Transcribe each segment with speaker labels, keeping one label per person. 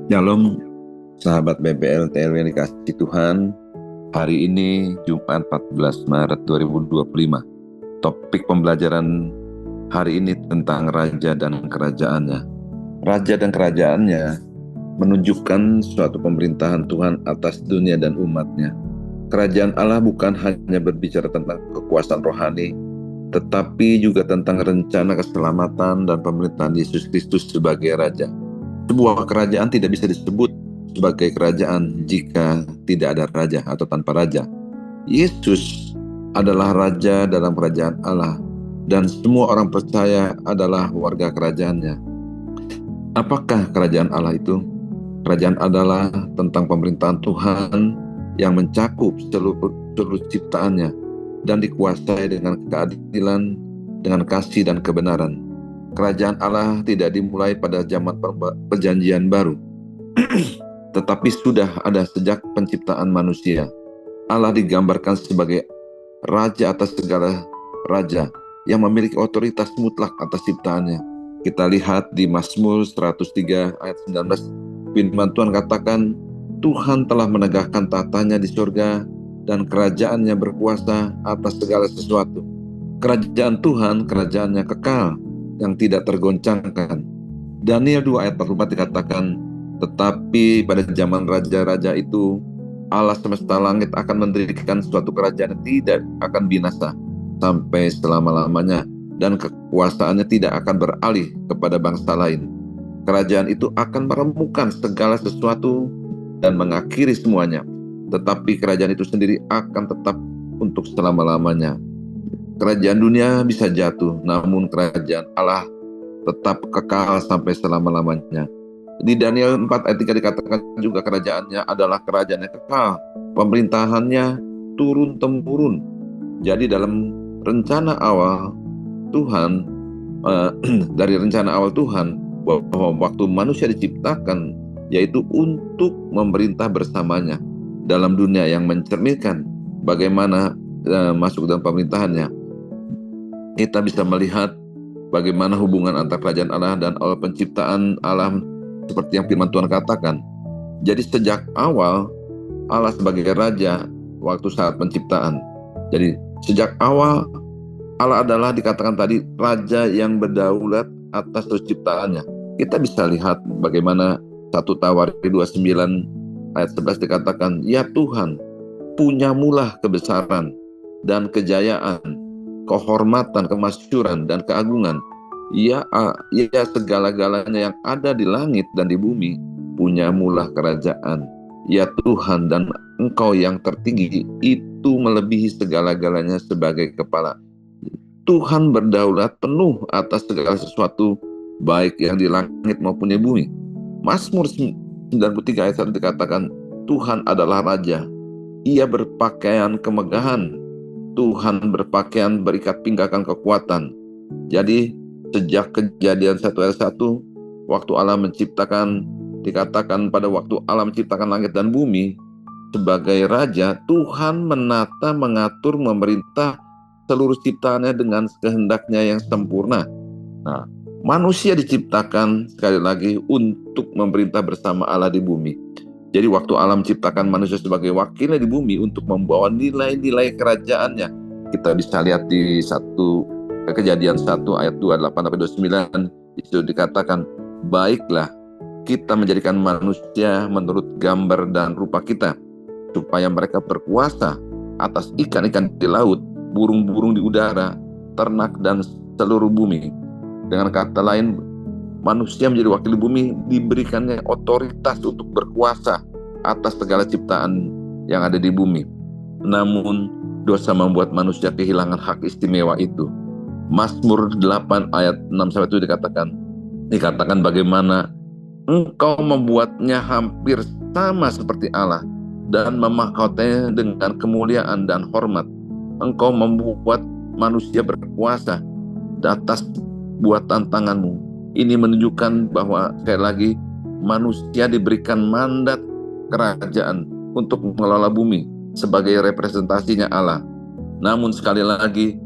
Speaker 1: Shalom, sahabat BBL TLW yang dikasihi Tuhan. Hari ini Jumat 14 Maret 2025. Topik pembelajaran hari ini tentang Raja dan Kerajaannya. Raja dan Kerajaannya menunjukkan suatu pemerintahan Tuhan atas dunia dan umatnya. Kerajaan Allah bukan hanya berbicara tentang kekuasaan rohani, tetapi juga tentang rencana keselamatan dan pemerintahan Yesus Kristus sebagai Raja. Sebuah kerajaan tidak bisa disebut sebagai kerajaan jika tidak ada raja atau tanpa raja. Yesus adalah raja dalam kerajaan Allah dan semua orang percaya adalah warga kerajaannya. Apakah kerajaan Allah itu? Kerajaan adalah tentang pemerintahan Tuhan yang mencakup seluruh ciptaannya dan dikuasai dengan keadilan, dengan kasih dan kebenaran. Kerajaan Allah tidak dimulai pada zaman perjanjian baru, tetapi sudah ada sejak penciptaan manusia. Allah digambarkan sebagai raja atas segala raja yang memiliki otoritas mutlak atas ciptaannya. Kita lihat di Mazmur 103 ayat 19, firman Tuhan katakan, Tuhan telah menegakkan tatanya di surga dan kerajaannya berkuasa atas segala sesuatu. Kerajaan Tuhan, kerajaannya kekal yang tidak tergoncangkan. Daniel 2 ayat 44 dikatakan, tetapi pada zaman raja-raja itu, Allah semesta langit akan mendirikan suatu kerajaan yang tidak akan binasa sampai selama-lamanya, dan kekuasaannya tidak akan beralih kepada bangsa lain. Kerajaan itu akan meremukkan segala sesuatu dan mengakhiri semuanya, tetapi kerajaan itu sendiri akan tetap untuk selama-lamanya. Kerajaan dunia bisa jatuh, namun kerajaan Allah tetap kekal sampai selama-lamanya. Di Daniel 4 ayat 3 dikatakan juga kerajaannya adalah kerajaan yang kekal, pemerintahannya turun-temurun. Jadi dalam rencana awal Tuhan, dari rencana awal Tuhan, bahwa waktu manusia diciptakan, yaitu untuk memerintah bersamanya dalam dunia yang mencerminkan bagaimana masuk dalam pemerintahannya. Kita bisa melihat bagaimana hubungan antara kerajaan Allah dan awal penciptaan alam seperti yang firman Tuhan katakan. Jadi sejak awal Allah sebagai raja waktu saat penciptaan. Jadi sejak awal Allah adalah dikatakan tadi raja yang berdaulat atas ciptaannya. Kita bisa lihat bagaimana 1 Tawarikh 29 ayat 11 dikatakan, ya Tuhan, punyamulah kebesaran dan kejayaan, kehormatan, kemasyhuran, dan keagungan. Ya segala-galanya yang ada di langit dan di bumi, punyamulah kerajaan. Ya Tuhan, dan Engkau yang tertinggi itu melebihi segala-galanya sebagai kepala. Tuhan berdaulat penuh atas segala sesuatu, baik yang di langit maupun di bumi. Mazmur 93 ayat 1 dikatakan, Tuhan adalah Raja. Ia berpakaian kemegahan. Tuhan berpakaian berikat pinggakan kekuatan. Jadi sejak Kejadian 1 ayat 1, waktu Allah menciptakan, dikatakan pada waktu Allah menciptakan langit dan bumi, sebagai Raja, Tuhan menata, mengatur, memerintah seluruh ciptaannya dengan kehendaknya yang sempurna. Nah, manusia diciptakan sekali lagi untuk memerintah bersama Allah di bumi. Jadi waktu Allah menciptakan manusia sebagai wakilnya di bumi untuk membawa nilai-nilai kerajaannya. Kita bisa lihat di Kejadian 1 ayat 28-29, itu dikatakan, baiklah kita menjadikan manusia menurut gambar dan rupa kita, supaya mereka berkuasa atas ikan-ikan di laut, burung-burung di udara, ternak, dan seluruh bumi. Dengan kata lain, manusia menjadi wakil di bumi, diberikannya otoritas untuk berkuasa atas segala ciptaan yang ada di bumi. Namun, dosa membuat manusia kehilangan hak istimewa itu. Mazmur 8 ayat 6-7 dikatakan bagaimana Engkau membuatnya hampir sama seperti Allah dan memahkotanya dengan kemuliaan dan hormat. Engkau membuat manusia berkuasa di atas buatan tanganmu. Ini menunjukkan bahwa sekali lagi manusia diberikan mandat kerajaan untuk mengelola bumi sebagai representasinya Allah. Namun sekali lagi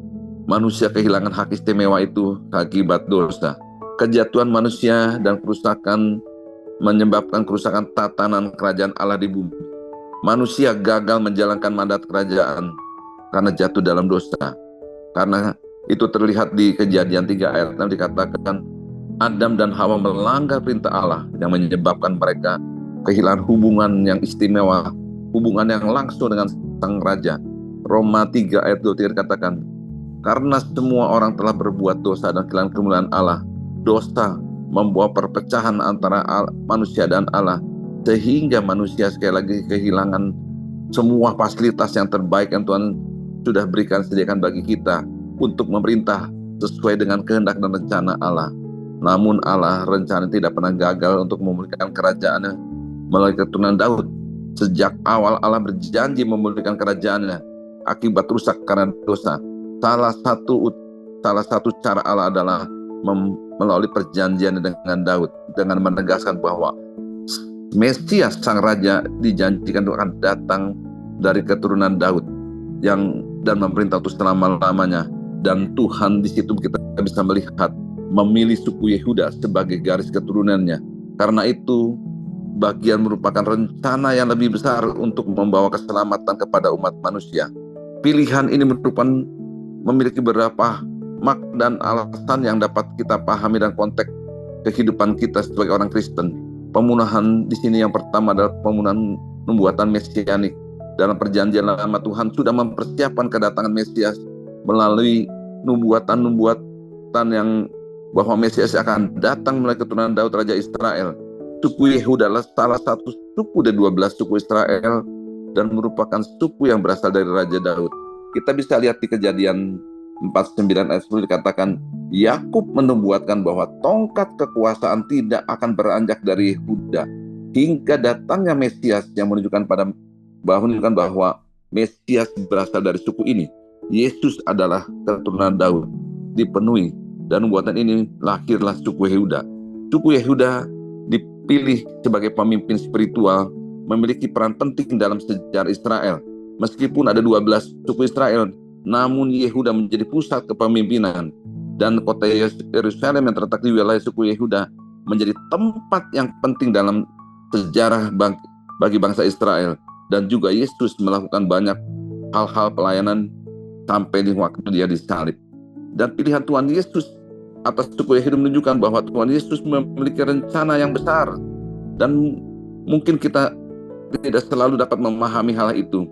Speaker 1: manusia kehilangan hak istimewa itu akibat dosa. Kejatuhan manusia dan kerusakan menyebabkan kerusakan tatanan kerajaan Allah di bumi. Manusia gagal menjalankan mandat kerajaan karena jatuh dalam dosa. Karena itu terlihat di Kejadian 3 ayat 6 dikatakan Adam dan Hawa melanggar perintah Allah yang menyebabkan mereka kehilangan hubungan yang istimewa, hubungan yang langsung dengan sang raja. Roma 3 ayat 23 dikatakan, karena semua orang telah berbuat dosa dan kehilangan kemuliaan Allah, dosa membawa perpecahan antara manusia dan Allah, sehingga manusia sekali lagi kehilangan semua fasilitas yang terbaik yang Tuhan sudah berikan sediakan bagi kita untuk memerintah sesuai dengan kehendak dan rencana Allah. Namun Allah rencana tidak pernah gagal untuk memulihkan kerajaannya melalui keturunan Daud. Sejak awal Allah berjanji memulihkan kerajaannya akibat rusak karena dosa. Salah satu cara Allah adalah melalui perjanjian dengan Daud, dengan menegaskan bahwa Mesias sang raja dijanjikan akan datang dari keturunan Daud dan memerintah untuk selama-lamanya. Dan Tuhan di situ kita bisa melihat memilih suku Yehuda sebagai garis keturunannya. Karena itu bagian merupakan rencana yang lebih besar untuk membawa keselamatan kepada umat manusia. Pilihan ini memiliki beberapa makna dan alasan yang dapat kita pahami dan konteks kehidupan kita sebagai orang Kristen. Pembunuhan di sini yang pertama adalah pembunuhan nubuatan mesianik. Dalam perjanjian lama Tuhan sudah mempersiapkan kedatangan Mesias melalui nubuatan yang bahwa Mesias akan datang melalui keturunan Daud Raja Israel. Suku Yehuda adalah salah satu suku dari 12 suku Israel dan merupakan suku yang berasal dari Raja Daud. Kita bisa lihat di Kejadian 49 ayat 10 dikatakan, Yakub menubuatkan bahwa tongkat kekuasaan tidak akan beranjak dari Yehuda hingga datangnya Mesias yang menunjukkan bahwa Mesias berasal dari suku ini. Yesus adalah keturunan Daud, dipenuhi, dan nubuatan ini lahirlah suku Yehuda. Suku Yehuda dipilih sebagai pemimpin spiritual, memiliki peran penting dalam sejarah Israel. Meskipun ada 12 suku Israel, namun Yehuda menjadi pusat kepemimpinan, dan kota Yerusalem yang terletak di wilayah suku Yehuda menjadi tempat yang penting dalam sejarah bagi bangsa Israel. Dan juga Yesus melakukan banyak hal-hal pelayanan sampai di waktu dia disalib. Dan pilihan Tuhan Yesus atas suku Yehuda menunjukkan bahwa Tuhan Yesus memiliki rencana yang besar. Dan mungkin kita tidak selalu dapat memahami hal itu.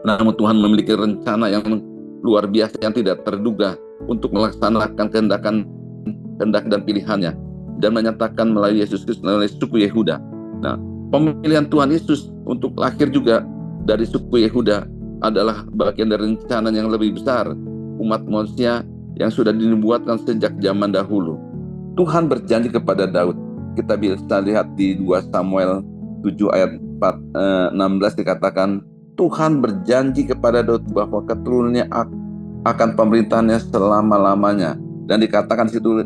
Speaker 1: Namun Tuhan memiliki rencana yang luar biasa yang tidak terduga untuk melaksanakan kehendak dan pilihannya. Dan menyatakan melalui Yesus Kristus melalui suku Yehuda. Nah, pemilihan Tuhan Yesus untuk lahir juga dari suku Yehuda adalah bagian dari rencana yang lebih besar umat manusia yang sudah dinubuatkan sejak zaman dahulu. Tuhan berjanji kepada Daud. Kita bisa lihat di 2 Samuel 7 ayat 16 dikatakan, Tuhan berjanji kepada Daud bahwa keturunannya akan pemerintahannya selama-lamanya. Dan dikatakan di situ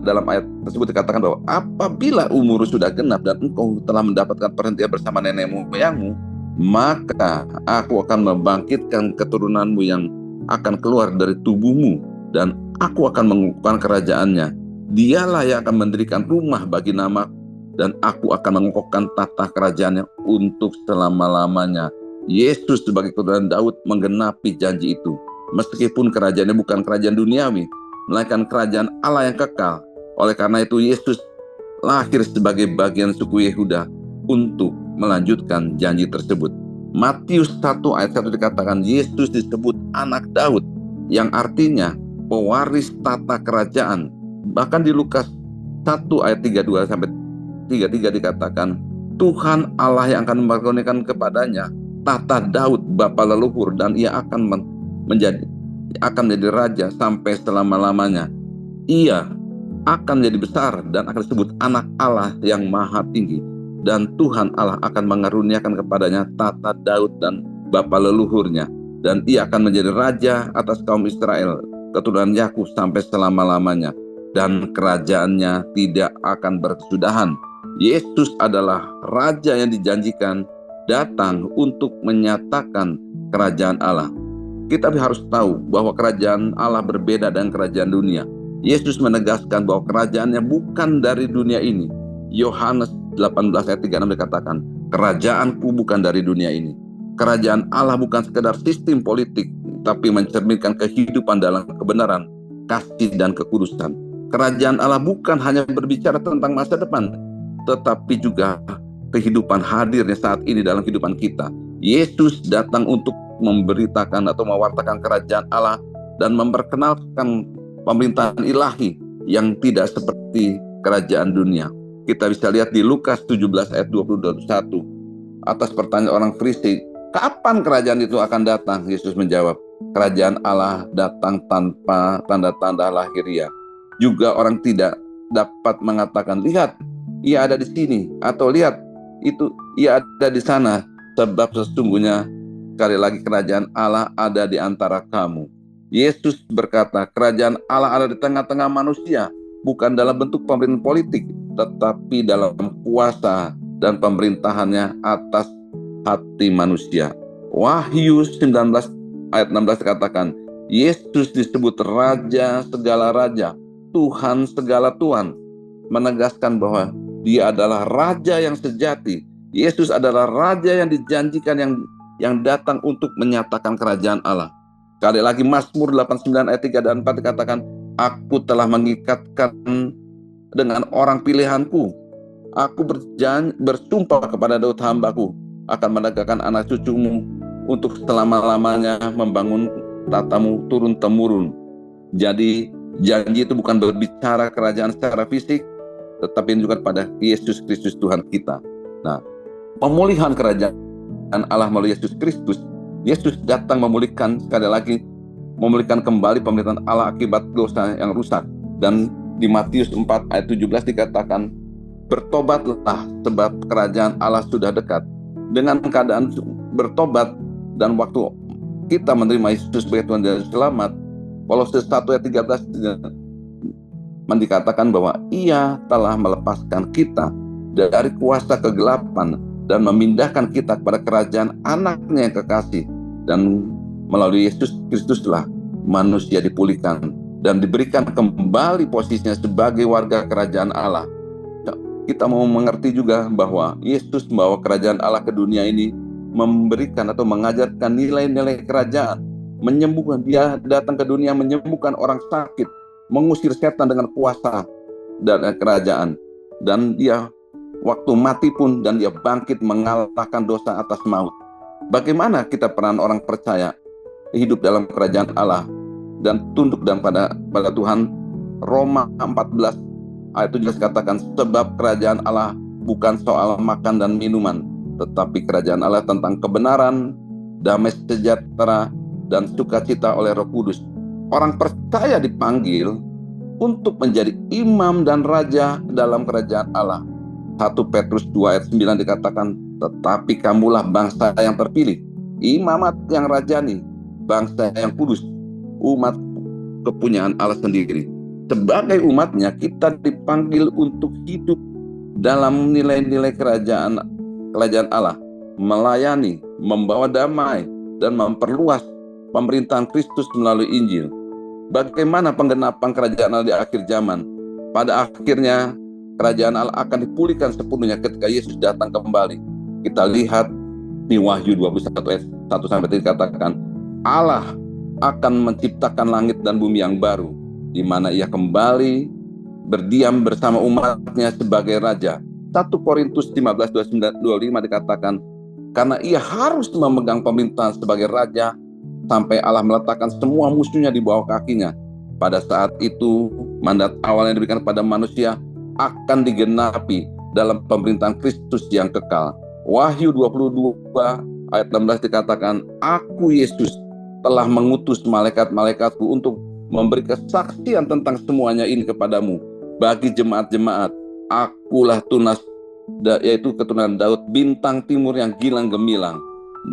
Speaker 1: dalam ayat tersebut dikatakan bahwa apabila umur sudah genap dan engkau telah mendapatkan perhentian bersama nenek moyangmu, maka aku akan membangkitkan keturunanmu yang akan keluar dari tubuhmu dan aku akan mengukuhkan kerajaannya. Dialah yang akan mendirikan rumah bagi nama dan aku akan mengukuhkan tata kerajaannya untuk selama-lamanya. Yesus sebagai keturunan Daud menggenapi janji itu. Meskipun kerajaannya bukan kerajaan duniawi, melainkan kerajaan Allah yang kekal. Oleh karena itu Yesus lahir sebagai bagian suku Yehuda untuk melanjutkan janji tersebut. Matius 1 ayat 1 dikatakan Yesus disebut anak Daud, yang artinya pewaris tata kerajaan. Bahkan di Lukas 1 ayat 32 sampai 33 dikatakan Tuhan Allah yang akan memkaruniakan kepadanya tata Daud bapa leluhur, dan ia akan menjadi raja sampai selama-lamanya. Ia akan menjadi besar dan akan disebut anak Allah yang maha tinggi, dan Tuhan Allah akan mengaruniakan kepadanya tata Daud dan bapa leluhurnya, dan ia akan menjadi raja atas kaum Israel keturunan Yakub sampai selama-lamanya, dan kerajaannya tidak akan berkesudahan. Yesus adalah raja yang dijanjikan datang untuk menyatakan kerajaan Allah. Kita harus tahu bahwa kerajaan Allah berbeda dengan kerajaan dunia. Yesus menegaskan bahwa kerajaannya bukan dari dunia ini. Yohanes 18 ayat 36 dikatakan, kerajaanku bukan dari dunia ini. Kerajaan Allah bukan sekedar sistem politik, tapi mencerminkan kehidupan dalam kebenaran, kasih dan kekudusan. Kerajaan Allah bukan hanya berbicara tentang masa depan, tetapi juga kehidupan hadirnya saat ini dalam kehidupan kita. Yesus datang untuk memberitakan atau mewartakan kerajaan Allah dan memperkenalkan pemerintahan ilahi yang tidak seperti kerajaan dunia. Kita bisa lihat di Lukas 17 ayat 21. Atas pertanyaan orang Farisi, kapan kerajaan itu akan datang? Yesus menjawab, kerajaan Allah datang tanpa tanda-tanda lahiriah. Juga orang tidak dapat mengatakan, lihat, ia ada di sini, atau lihat, itu ia ada di sana. Sebab sesungguhnya, sekali lagi, kerajaan Allah ada di antara kamu. Yesus berkata, kerajaan Allah ada di tengah-tengah manusia, bukan dalam bentuk pemerintahan politik, tetapi dalam kuasa dan pemerintahannya atas hati manusia. Wahyu 19 ayat 16 dikatakan, Yesus disebut Raja segala raja, Tuhan segala Tuhan, menegaskan bahwa Dia adalah Raja yang sejati. Yesus adalah Raja yang dijanjikan, yang datang untuk menyatakan kerajaan Allah. Sekali lagi Mazmur 89 ayat 3 dan 4 dikatakan, aku telah mengikatkan dengan orang pilihanku. Aku bersumpah kepada Daud hambaku, akan menegakkan anak cucumu untuk selama-lamanya membangun tatamu turun-temurun. Jadi janji itu bukan berbicara kerajaan secara fisik, tetapi juga pada Yesus Kristus Tuhan kita. Nah, pemulihan kerajaan Allah melalui Yesus Kristus, Yesus datang memulihkan, sekali lagi, memulihkan kembali pemerintahan Allah akibat dosa yang rusak. Dan di Matius 4 ayat 17 dikatakan, bertobatlah sebab kerajaan Allah sudah dekat. Dengan keadaan bertobat dan waktu kita menerima Yesus sebagai Tuhan dan Selamat, Kolose 1 ayat 13 dikatakan bahwa Ia telah melepaskan kita dari kuasa kegelapan dan memindahkan kita kepada kerajaan Anaknya yang kekasih. Dan melalui Yesus Kristuslah manusia dipulihkan dan diberikan kembali posisinya sebagai warga kerajaan Allah. Kita mau mengerti juga bahwa Yesus membawa kerajaan Allah ke dunia ini, memberikan atau mengajarkan nilai-nilai kerajaan, menyembuhkan. Dia datang ke dunia menyembuhkan orang sakit, mengusir setan dengan kuasa dan kerajaan. Dan Dia waktu mati pun, dan Dia bangkit mengalahkan dosa atas maut. Bagaimana kita peran orang percaya hidup dalam kerajaan Allah dan tunduk dan pada Tuhan? Roma 14 ayat 17 katakan, sebab kerajaan Allah bukan soal makan dan minuman, tetapi kerajaan Allah tentang kebenaran, damai sejahtera, dan sukacita oleh Roh Kudus. Orang percaya dipanggil untuk menjadi imam dan raja dalam kerajaan Allah. 1 Petrus 2 ayat 9 dikatakan, tetapi kamulah bangsa yang terpilih, imamat yang rajani, bangsa yang kudus, umat kepunyaan Allah sendiri. Sebagai umatnya, kita dipanggil untuk hidup dalam nilai-nilai kerajaan Allah, melayani, membawa damai, dan memperluas pemerintahan Kristus melalui Injil. Bagaimana penggenapan kerajaan Allah di akhir zaman? Pada akhirnya, kerajaan Allah akan dipulihkan sepenuhnya ketika Yesus datang kembali. Kita lihat di Wahyu 21 ayat 1-3 dikatakan, Allah akan menciptakan langit dan bumi yang baru, di mana Ia kembali berdiam bersama umatnya sebagai Raja. 1 Korintus 15:25 dikatakan, karena Ia harus memegang pemerintahan sebagai Raja sampai Allah meletakkan semua musuhnya di bawah kakinya. Pada saat itu, mandat awal yang diberikan kepada manusia akan digenapi dalam pemerintahan Kristus yang kekal. Wahyu 22 ayat 16 dikatakan, aku Yesus telah mengutus malaikat-malaikatku untuk memberi kesaksian tentang semuanya ini kepadamu. Bagi jemaat-jemaat, akulah tunas, yaitu keturunan Daud, bintang timur yang gilang gemilang.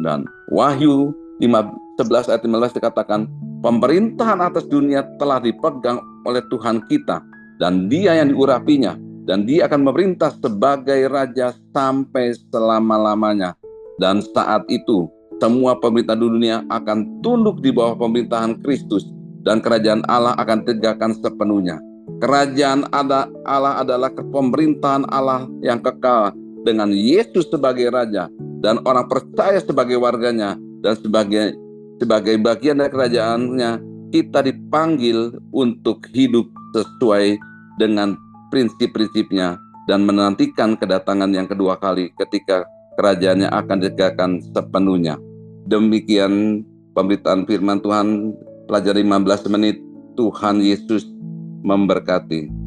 Speaker 1: Dan Wahyu 11 ayat 15 dikatakan, pemerintahan atas dunia telah dipegang oleh Tuhan kita, dan Dia yang diurapinya, dan Dia akan memerintah sebagai Raja sampai selama-lamanya. Dan saat itu, semua pemerintah dunia akan tunduk di bawah pemerintahan Kristus, dan kerajaan Allah akan tegakkan sepenuhnya. Kerajaan Allah adalah pemerintahan Allah yang kekal dengan Yesus sebagai Raja dan orang percaya sebagai warganya dan sebagai bagian dari kerajaannya. Kita dipanggil untuk hidup sesuai dengan prinsip-prinsipnya dan menantikan kedatangan yang kedua kali ketika kerajaannya akan ditegakkan sepenuhnya. Demikian pemberitaan firman Tuhan, pelajar 15 menit. Tuhan Yesus memberkati.